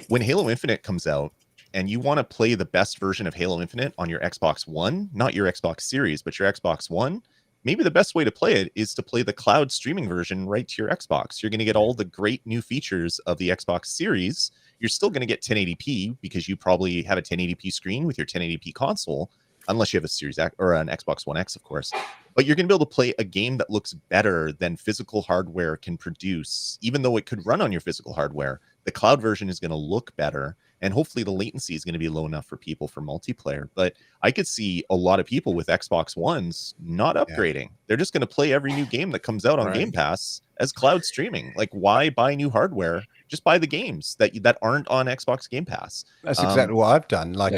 When Halo Infinite comes out and you want to play the best version of Halo Infinite on your Xbox One, not your Xbox Series, but your Xbox One, maybe the best way to play it is to play the cloud streaming version right to your Xbox. You're going to get all the great new features of the Xbox Series. You're still going to get 1080p because you probably have a 1080p screen with your 1080p console, unless you have a Series X or an Xbox One X, of course. But you're going to be able to play a game that looks better than physical hardware can produce, even though it could run on your physical hardware. The cloud version is going to look better, and hopefully the latency is going to be low enough for people for multiplayer. But I could see a lot of people with Xbox Ones not upgrading. They're just going to play every new game that comes out on Game Pass as cloud streaming. Like, why buy new hardware? Just buy the games that aren't on Xbox Game Pass. That's exactly what I've done. Like,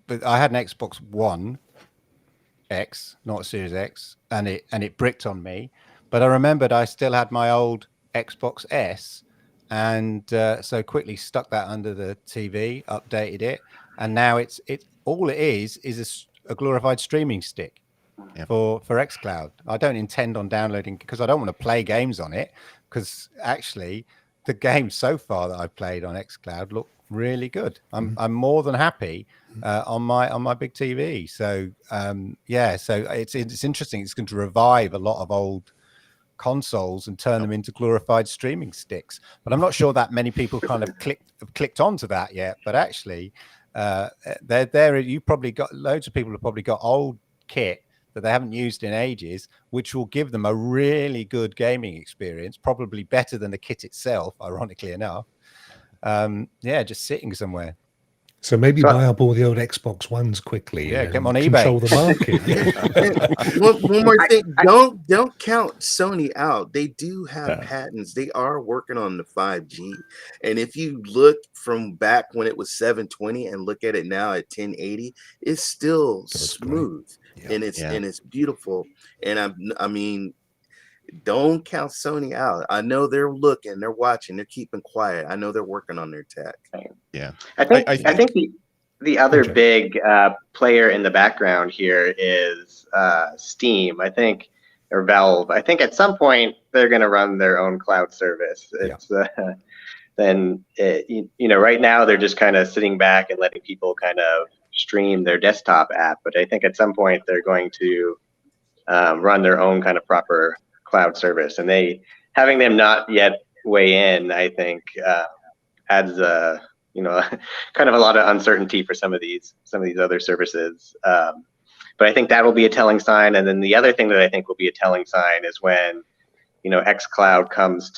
but I had an Xbox One X, not Series X, and it bricked on me. But I remembered I still had my old Xbox S, and so quickly stuck that under the TV, updated it, and now it's all it is a glorified streaming stick for xCloud. I don't intend on downloading because I don't want to play games on it, because actually the games so far that I've played on xCloud look really good. I'm more than happy on my big TV. So so it's interesting. It's going to revive a lot of old consoles and turn them into glorified streaming sticks. But I'm not sure that many people kind of clicked onto that yet. But actually, they're there. You probably got loads of people have probably got old kit that they haven't used in ages, which will give them a really good gaming experience, probably better than the kit itself, ironically enough. Just sitting somewhere. So maybe buy up all the old Xbox Ones quickly. Yeah, and get them on eBay. Control the market. One more thing. Don't count Sony out. They do have patents. They are working on the 5G. And if you look from back when it was 720 and look at it now at 1080, it's still smooth. And it's beautiful. And I mean, don't count Sony out. I know they're looking, they're watching, they're keeping quiet. I know they're working on their tech. Yeah, I think the other big player in the background here is Steam. I think, or Valve. I think at some point they're going to run their own cloud service. It's right now they're just kind of sitting back and letting people kind of stream their desktop app. But I think at some point they're going to run their own kind of proper cloud service, and having them not yet weigh in, I think, adds kind of a lot of uncertainty for some of these other services. But I think that will be a telling sign. And then the other thing that I think will be a telling sign is when xCloud comes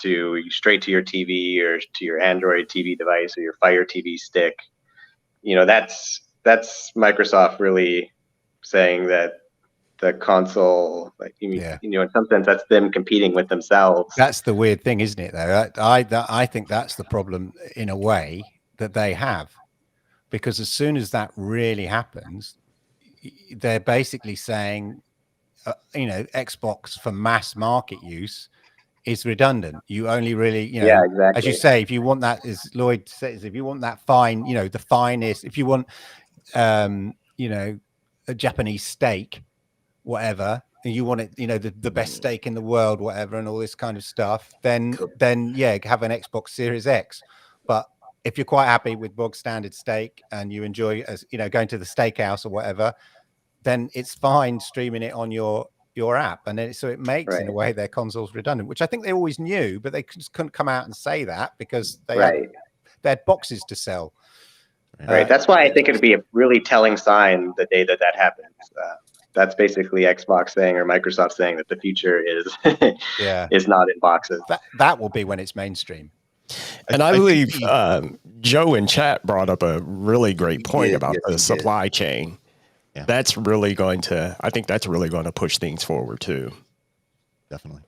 straight to your TV or to your Android TV device or your Fire TV stick. That's Microsoft really saying that the console, in some sense, that's them competing with themselves. That's the weird thing, isn't it? Though I think that's the problem in a way that they have, because as soon as that really happens, they're basically saying, Xbox for mass market use is redundant. You only really, exactly. As you say, if you want that, as Lloyd says, if you want that fine, the finest, if you want, a Japanese steak, whatever, and you want it, the best steak in the world, whatever, and all this kind of stuff, then have an Xbox Series X. But if you're quite happy with bog standard steak and you enjoy, going to the steakhouse or whatever, then it's fine streaming it on your app. And then so it makes, in a way, their consoles redundant, which I think they always knew, but they just couldn't come out and say that because they had boxes to sell. Right. That's why I think it'd be a really telling sign the day that happens. That's basically Xbox saying, or Microsoft saying, that the future is is not in boxes. That will be when it's mainstream. And I believe Joe in chat brought up a really great point about the supply chain. Yeah. That's really going to push things forward too. Definitely.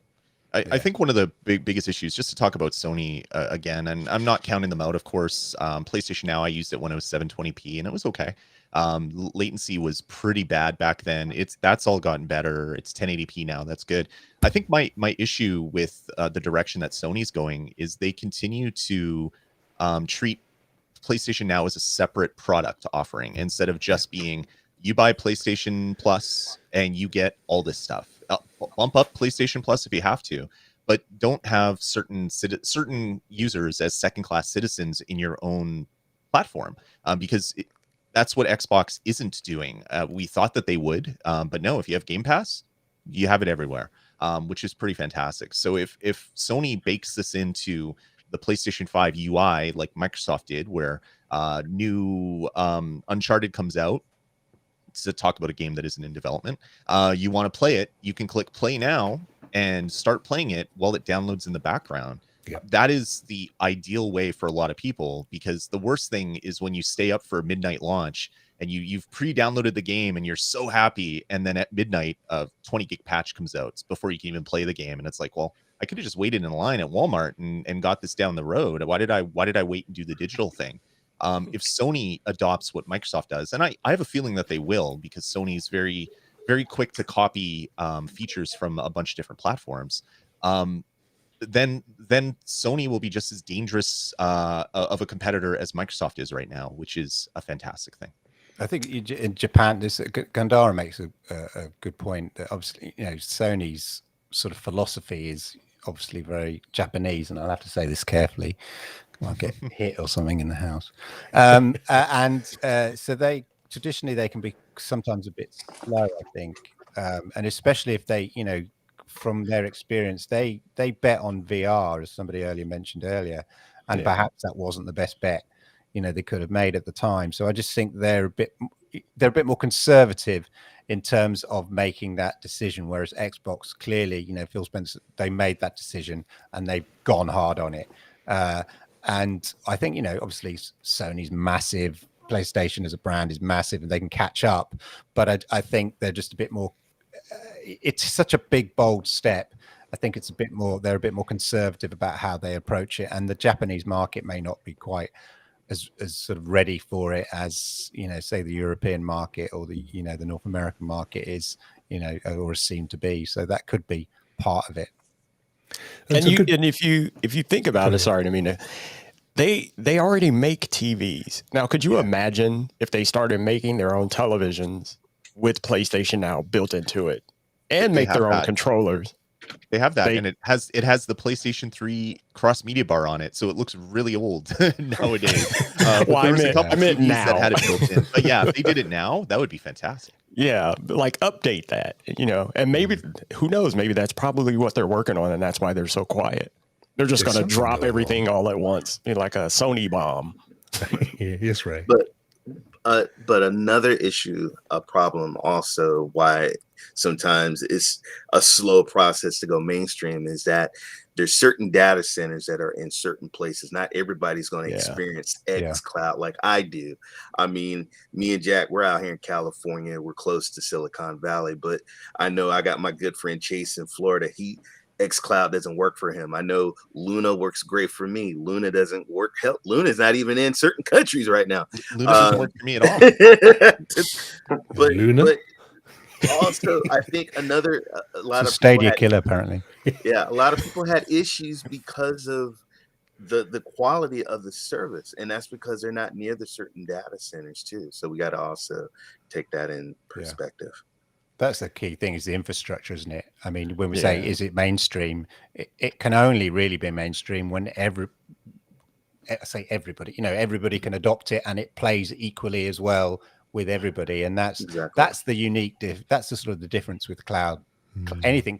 I think one of the biggest issues, just to talk about Sony again, and I'm not counting them out, of course. PlayStation Now, I used it when it was 720p, and it was okay. Latency was pretty bad back then. That's all gotten better. It's 1080p now. That's good. I think my issue with the direction that Sony's going is they continue to treat PlayStation Now as a separate product offering instead of just being You buy PlayStation Plus and you get all this stuff. Bump up PlayStation Plus if you have to, but don't have certain users as second-class citizens in your own platform, because that's what Xbox isn't doing. We thought that they would, but no, if you have Game Pass, you have it everywhere, which is pretty fantastic. So if Sony bakes this into the PlayStation 5 UI like Microsoft did, where new Uncharted comes out, to talk about a game that isn't in development, you want to play it, you can click play now and start playing it while it downloads in the background. Yep. That is the ideal way for a lot of people, because the worst thing is when you stay up for a midnight launch and you've pre-downloaded the game and you're so happy, and then at midnight a 20 gig patch comes out before you can even play the game, and it's like, well, I could have just waited in line at Walmart and got this down the road. Why did I wait and do the digital thing? If Sony adopts what Microsoft does, and I have a feeling that they will, because Sony's very, very quick to copy features from a bunch of different platforms, then Sony will be just as dangerous of a competitor as Microsoft is right now, which is a fantastic thing. I think in Japan, Gandara makes a good point that obviously, Sony's sort of philosophy is obviously very Japanese, and I'll have to say this carefully. I'll get hit or something in the house. So they traditionally they can be sometimes a bit slow, I think, and especially if they, from their experience, they bet on VR, as somebody earlier mentioned earlier, and perhaps that wasn't the best bet they could have made at the time. So I just think they're a bit more conservative in terms of making that decision, whereas Xbox clearly, Phil Spencer, they made that decision and they've gone hard on it. And I think, obviously Sony's massive, PlayStation as a brand is massive, and they can catch up. But I think they're just a bit more, it's such a big, bold step. I think it's they're a bit more conservative about how they approach it. And the Japanese market may not be quite as sort of ready for it as, say the European market or the, the North American market is, or seem to be. So that could be part of it. And if you think about it, sorry, I mean, they already make TVs. Now, could you imagine if they started making their own televisions with PlayStation Now built into it and make their own controllers? They have that, and it has the PlayStation 3 cross media bar on it, so it looks really old nowadays. Well, I meant now that had it built in. But yeah, if they did it now, that would be fantastic. Yeah, like update that, and maybe, who knows, maybe that's probably what they're working on, and that's why they're so quiet. They're just going to drop everything all at once, like a Sony bomb. Yes, Ray. But another issue, a problem also, why sometimes it's a slow process to go mainstream, is that there's certain data centers that are in certain places. Not everybody's going to experience xCloud like I do. I mean, me and Jack, we're out here in California. We're close to Silicon Valley, but I know I got my good friend Chase in Florida. xCloud doesn't work for him. I know Luna works great for me. Luna doesn't work. Hell, Luna's not even in certain countries right now. Luna doesn't work for me at all. but Luna? But also, I think a lot of Stadia killer, apparently. Yeah, a lot of people had issues because of the quality of the service, and that's because they're not near the certain data centers too. So we got to also take that in perspective. That's the key thing, is the infrastructure, isn't it? I mean, when we say, is it mainstream? It can only really be mainstream when everybody, everybody can adopt it and it plays equally as well with everybody. And that's the unique, that's the sort of the difference with cloud, anything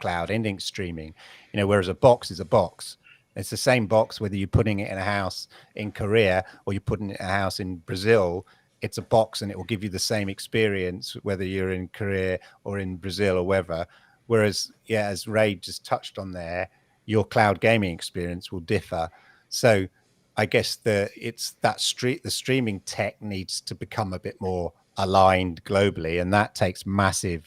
streaming, whereas a box is a box. It's the same box, whether you're putting it in a house in Korea or you're putting it in a house in Brazil. It's a box and it will give you the same experience whether you're in Korea or in Brazil or wherever. Whereas, as Ray just touched on there, your cloud gaming experience will differ. So I guess the streaming tech needs to become a bit more aligned globally, and that takes massive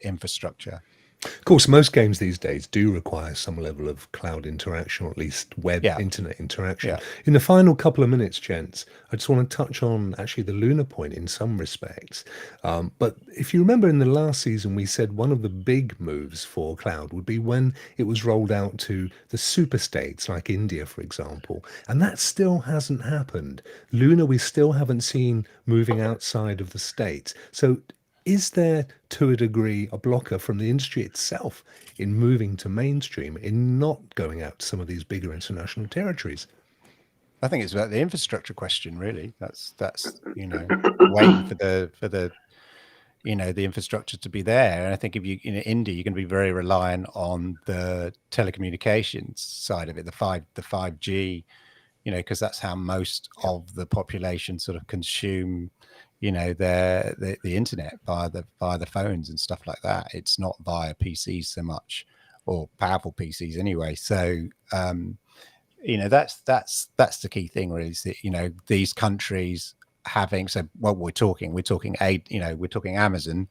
infrastructure. Of course, most games these days do require some level of cloud interaction, or at least web internet interaction. Yeah. In the final couple of minutes, gents, I just want to touch on actually the Luna point in some respects. But if you remember in the last season, we said one of the big moves for cloud would be when it was rolled out to the super states like India, for example. And that still hasn't happened. Luna, we still haven't seen moving outside of the states. So is there, to a degree, a blocker from the industry itself in moving to mainstream, in not going out to some of these bigger international territories? I think it's about the infrastructure question, really. That's waiting for the the infrastructure to be there. And I think if you in India, you're going to be very reliant on the telecommunications side of it, the 5G, because that's how most of the population sort of consume the internet via the phones and stuff like that. It's not via PCs so much, or powerful PCs anyway. So that's the key thing, really, is that these countries having, so what we're talking Amazon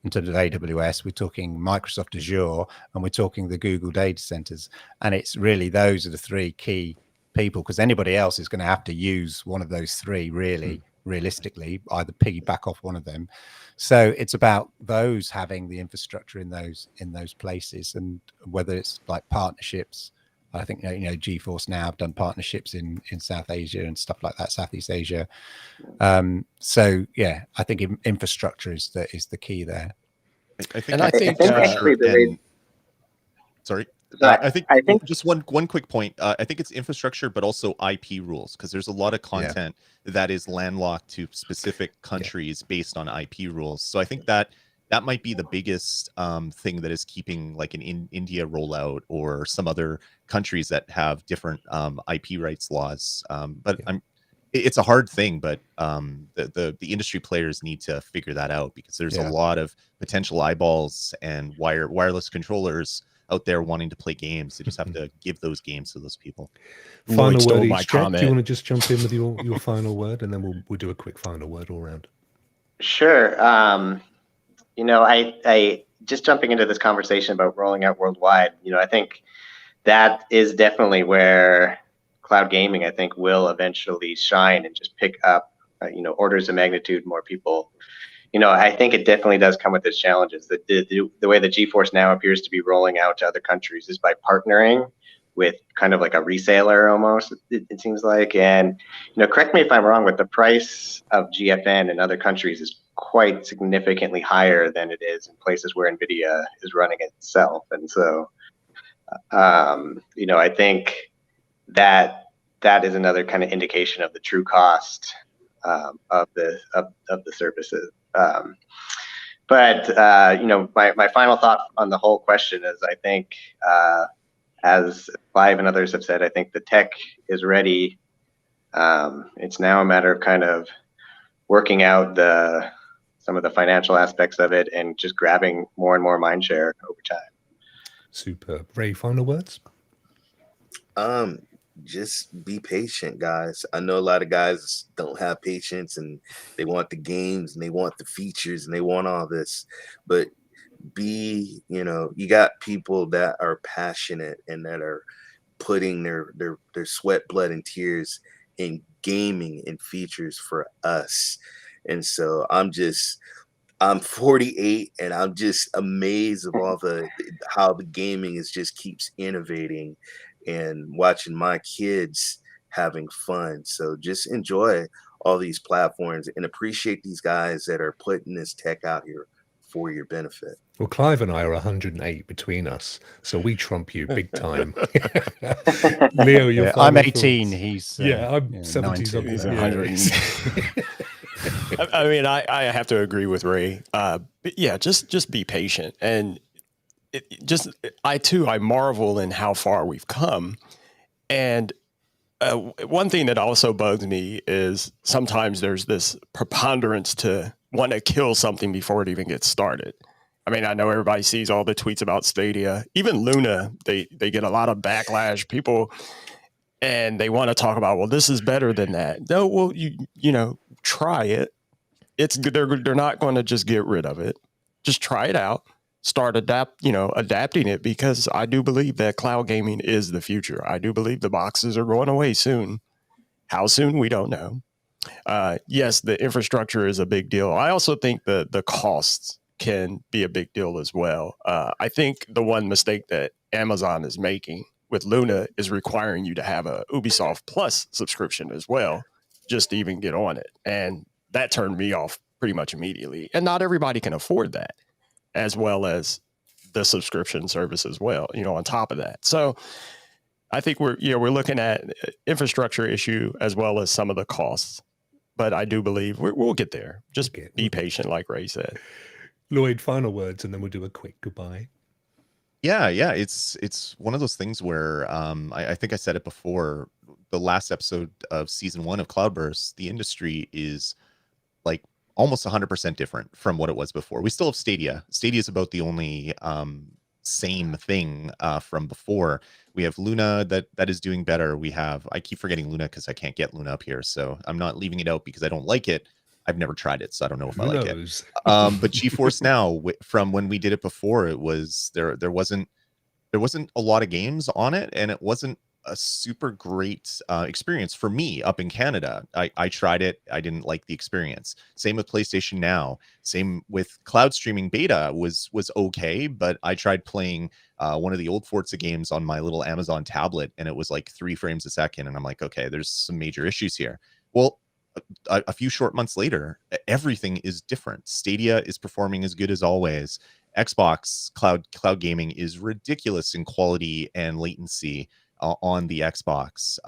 in terms of AWS, we're talking Microsoft Azure, and we're talking the Google data centers, and it's really those are the three key people, because anybody else is going to have to use one of those three, really. Realistically, either piggyback off one of them. So it's about those having the infrastructure in those places, and whether it's like partnerships. I think GeForce now have done partnerships in South Asia and stuff like that, Southeast Asia. So yeah, I think infrastructure is the key there. I think I think just one quick point. I think it's infrastructure, but also IP rules, because there's a lot of content that is landlocked to specific countries based on IP rules. So I think that might be the biggest thing that is keeping like an India rollout or some other countries that have different IP rights laws. It's a hard thing, but the industry players need to figure that out, because there's a lot of potential eyeballs and wireless controllers out there wanting to play games. They just have to give those games to those people. Final word each, Jack. Do you want to just jump in with your final word, and then we'll do a quick final word all round? Sure. I just jumping into this conversation about rolling out worldwide, I think that is definitely where cloud gaming, I think, will eventually shine and just pick up, orders of magnitude more people. I think it definitely does come with its challenges. The way the GeForce Now appears to be rolling out to other countries is by partnering with kind of like a reseller almost, it seems like. And, correct me if I'm wrong, but the price of GFN in other countries is quite significantly higher than it is in places where NVIDIA is running it itself. And so, I think that is another kind of indication of the true cost of the services. But my final thought on the whole question is, I think, as Clive and others have said, I think the tech is ready. It's now a matter of kind of working out some of the financial aspects of it and just grabbing more and more mind share over time. Super. Ray, final words? Just be patient, guys. I know a lot of guys don't have patience, and they want the games and they want the features and they want all this, but you got people that are passionate and that are putting their sweat, blood, and tears in gaming and features for us. And so I'm 48, and I'm just amazed of how the gaming just keeps innovating, and watching my kids having fun. So just enjoy all these platforms and appreciate these guys that are putting this tech out here for your benefit. Well, Clive and I are 108 between us, so we trump you big time. Leo, your final I'm 18. thoughts? He's I'm 70 something. He's 100. I mean, I have to agree with Ray. But yeah, just be patient, and I marvel in how far we've come. And one thing that also bugs me is sometimes there's this preponderance to want to kill something before it even gets started. I mean, I know everybody sees all the tweets about Stadia, even Luna. They get a lot of backlash, people, and they want to talk about, well, this is better than that. No, well, you try it. They're not going to just get rid of it. Just try it out. start adapting it, because I do believe that cloud gaming is the future. I do believe the boxes are going away soon. How soon, we don't know. Yes, the infrastructure is a big deal. I also think the costs can be a big deal as well. I think the one mistake that Amazon is making with Luna is requiring you to have a Ubisoft Plus subscription as well, just to even get on it. And that turned me off pretty much immediately. And not everybody can afford that, as well as the subscription service as well, on top of that. So I think we're looking at infrastructure issue as well as some of the costs. But I do believe we'll get there. Just be patient, like Ray said. Lloyd, final words, and then we'll do a quick goodbye. Yeah. It's one of those things where I think I said it before, the last episode of season 1 of Cloudburst, the industry is like almost 100% different from what it was before. We still have Stadia. Stadia is about the only same thing from before. We have Luna that is doing better. I keep forgetting Luna because I can't get Luna up here, so I'm not leaving it out because I don't like it. I've never tried it, so I don't know if I like it. But GeForce Now, from when we did it before, it was there wasn't a lot of games on it, and it wasn't a super great experience for me up in Canada. I tried it. I didn't like the experience. Same with PlayStation Now. Same with cloud streaming beta was okay, but I tried playing one of the old Forza games on my little Amazon tablet, and it was like 3 frames a second. And I'm like, okay, there's some major issues here. Well, a few short months later, everything is different. Stadia is performing as good as always. Xbox cloud gaming is ridiculous in quality and latency on the Xbox.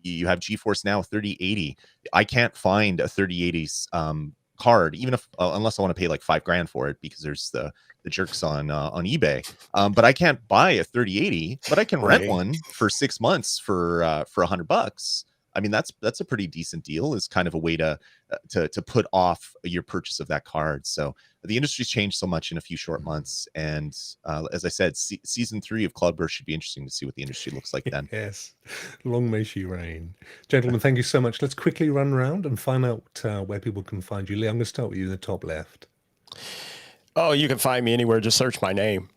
You have GeForce Now 3080. I can't find a 3080 card, even if unless I want to pay like $5,000 for it, because there's the jerks on eBay. But I can't buy a 3080, but I can rent one for 6 months for $100. I mean, that's a pretty decent deal. Is kind of a way to put off your purchase of that card. So the industry's changed so much in a few short months, and as I said, season 3 of Cloudburst should be interesting to see what the industry looks like then. Yes, long may she reign, gentlemen. Thank you so much. Let's quickly run around and find out where people can find you. Lee, I'm going to start with you in the top left. Oh, you can find me anywhere. Just search my name.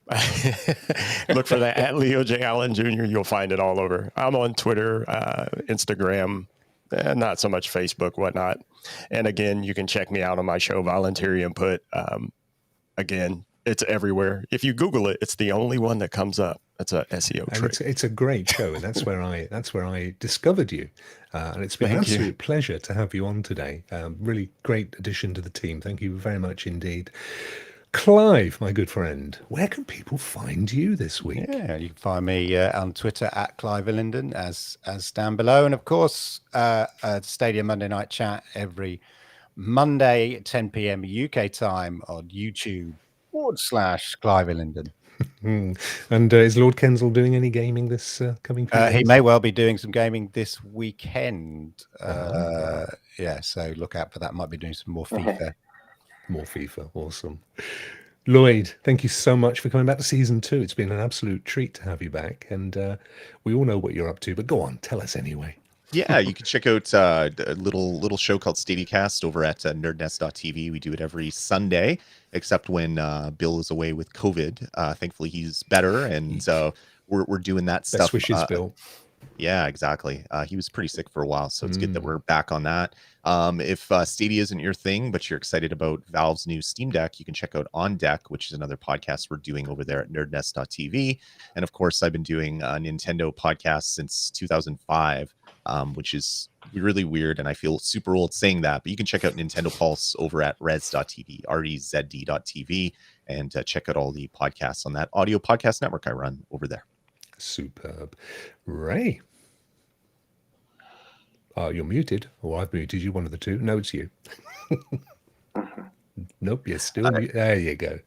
Look for that at Leo J. Allen Jr. You'll find it all over. I'm on Twitter, Instagram, not so much Facebook, whatnot. And again, you can check me out on my show, Voluntary Input. Again, it's everywhere. If you Google it, it's the only one that comes up. That's a SEO trick. It's a great show, and that's where I discovered you. And it's been an absolute pleasure to have you on today. Really great addition to the team. Thank you very much indeed. Clive, my good friend, where can people find you this week? Yeah, you can find me on Twitter at Clive Illenden, as down below. And of course, Stadia Monday Night Chat every Monday at 10 p.m. UK time on YouTube /Clive Illenden. And is Lord Kensal doing any gaming this coming few days? He may well be doing some gaming this weekend. Yeah, so look out for that. Might be doing some more FIFA. More FIFA. Awesome. Lloyd, thank you so much for coming back to season 2. It's been an absolute treat to have you back, and we all know what you're up to, but go on, tell us anyway. Yeah, you can check out a little show called StadiaCast over at nerdnest.tv. We do it every Sunday, except when Bill is away with COVID. Thankfully, he's better, and we're doing that stuff. Best wishes, Bill. Yeah, exactly. He was pretty sick for a while, so it's good that we're back on that. If Stadia isn't your thing, but you're excited about Valve's new Steam Deck, you can check out On Deck, which is another podcast we're doing over there at nerdnest.tv. And of course, I've been doing a Nintendo podcast since 2005, which is really weird, and I feel super old saying that. But you can check out Nintendo Pulse over at rez.tv, rezd.tv, and check out all the podcasts on that audio podcast network I run over there. Superb. Ray. You're muted, or I've muted you, one of the two. No, it's you. Nope, you're still muted. There you go.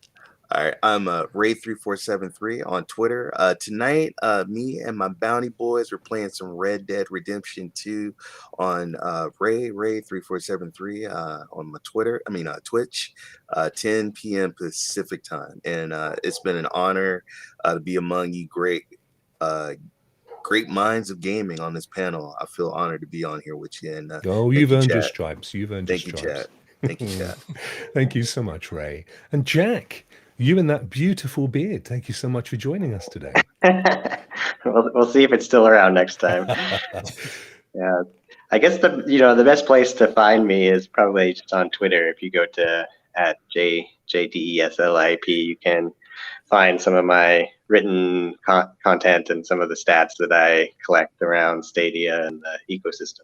All right, I'm Ray3473 on Twitter. Tonight, me and my bounty boys were playing some Red Dead Redemption 2 on Ray3473 on my Twitch, 10 p.m. Pacific time. And it's been an honor to be among you great minds of gaming on this panel. I feel honored to be on here with you. And you've earned your stripes. You've earned your stripes. Thank you, Chad. Thank you, Chad. Thank you so much, Ray. And Jack, You and that beautiful beard. Thank you so much for joining us today. We'll see if it's still around next time. Yeah, I guess the best place to find me is probably just on Twitter. If you go to @JDESLIP, you can find some of my written content and some of the stats that I collect around Stadia and the ecosystem.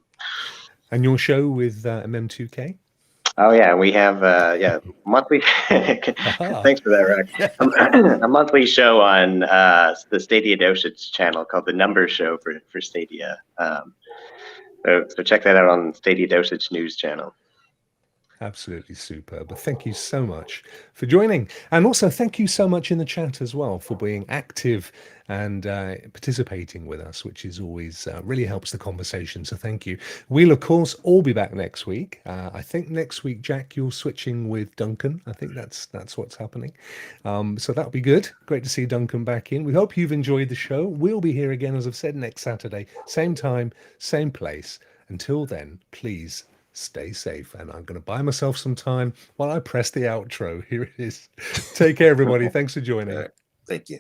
And your show with MM2K? Oh yeah, we have monthly. Thanks for that, Rokk. A monthly show on the Stadia Dosage channel called the Numbers Show for Stadia. So check that out on Stadia Dosage News channel. Absolutely superb. But thank you so much for joining. And also thank you so much in the chat as well for being active and participating with us, which is always really helps the conversation. So thank you. We'll, of course, all be back next week. I think next week, Jack, you're switching with Duncan. I think that's what's happening. So that'll be good. Great to see Duncan back in. We hope you've enjoyed the show. We'll be here again, as I've said, next Saturday. Same time, same place. Until then, please stay safe, and I'm going to buy myself some time while I press the outro. Here it is. Take care, everybody. Thanks for joining. Thank you.